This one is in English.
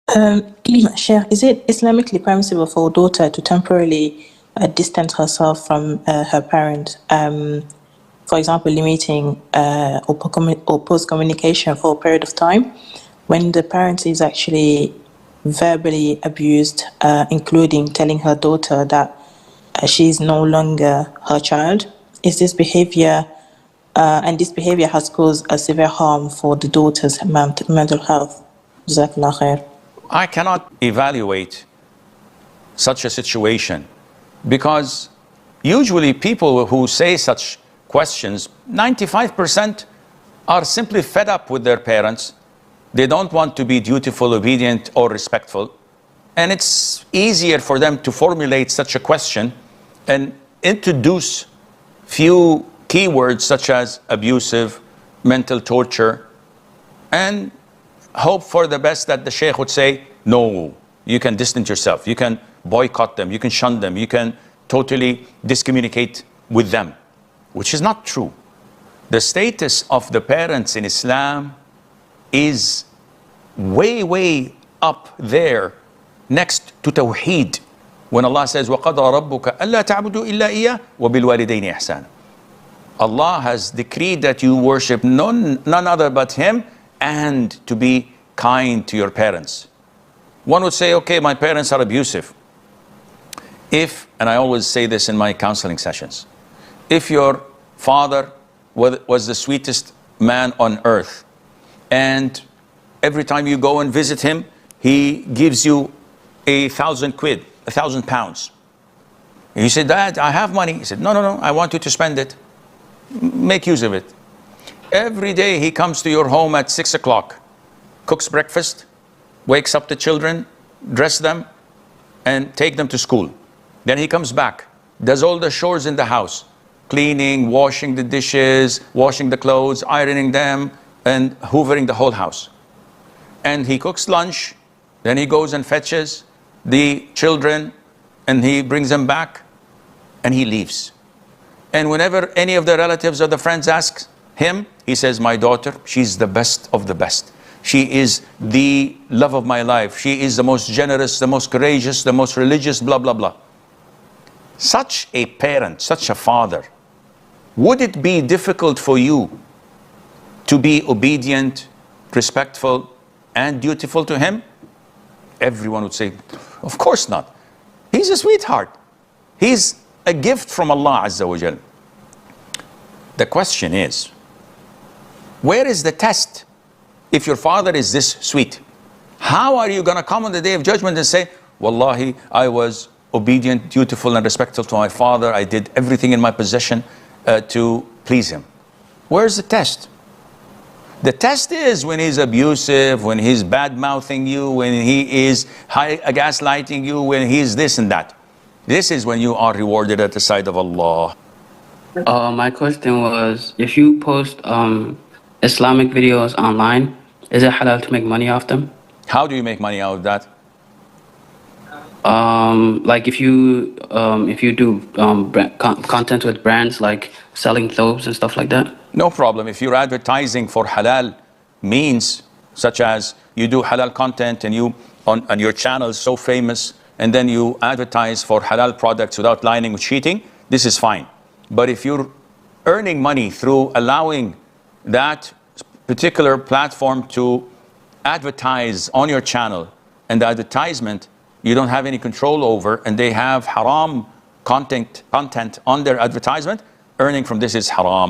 Sheikh, is it Islamically permissible for a daughter to temporarily distance herself from her parent? For example, limiting or post communication for a period of time when the parent is actually verbally abused, including telling her daughter that she is no longer her child. Is this behavior, and this behavior has caused a severe harm for the daughter's mental health? Jazakallah khair. I cannot evaluate such a situation because usually people who say such questions, 95% are simply fed up with their parents. They don't want to be dutiful, obedient, or respectful. And it's easier for them to formulate such a question and introduce few keywords such as abusive, mental torture, and hope for the best that the sheikh would say, no, you can distance yourself, you can boycott them, you can shun them, you can totally discommunicate with them, which is not true. The status of the parents in Islam is way, way up there next to Tawheed. When Allah says, وَقَضَى رَبُّكَ أَلَّا تَعْبُدُوا إِلَّا إِيَّهُ وَبِالْوَالِدَيْنِ إِحْسَانًا. Allah has decreed that you worship none other but Him and to be kind to your parents. One would say, okay, my parents are abusive. If, and I always say this in my counseling sessions, if your father was the sweetest man on earth, and every time you go and visit him, he gives you 1,000 quid, 1,000 pounds. And you say, Dad, I have money. He said, no, I want you to spend it. Make use of it. Every day he comes to your home at 6 o'clock, cooks breakfast, wakes up the children, dress them, and take them to school. Then he comes back, does all the chores in the house, cleaning, washing the dishes, washing the clothes, ironing them, and hoovering the whole house. And he cooks lunch, then he goes and fetches the children, and he brings them back, and he leaves. And whenever any of the relatives or the friends ask him, he says, my daughter, she's the best of the best. She is the love of my life. She is the most generous, the most courageous, the most religious, blah, blah, blah. Such a parent, such a father, would it be difficult for you to be obedient, respectful, and dutiful to him? Everyone would say, of course not. He's a sweetheart. He's a gift from Allah Azza wa Jal. The question is, where is the test? If your father is this sweet, how are you going to come on the day of judgment and say, Wallahi, I was obedient, dutiful, and respectful to my father. I did everything in my possession to please him. Where's the test? The test is when he's abusive, when he's bad-mouthing you, when he is gaslighting you, when he's this and that. This is when you are rewarded at the side of Allah. My question was, if you post Islamic videos online, is it halal to make money off them? How do you make money out of that? Like if you do content with brands like selling clothes and stuff like that? No problem. If you're advertising for halal means, such as you do halal content and you on your channel is so famous, and then you advertise for halal products without lying with cheating, this is fine. But if you're earning money through allowing that particular platform to advertise on your channel, and the advertisement you don't have any control over, and they have haram content on their advertisement, earning from this is haram.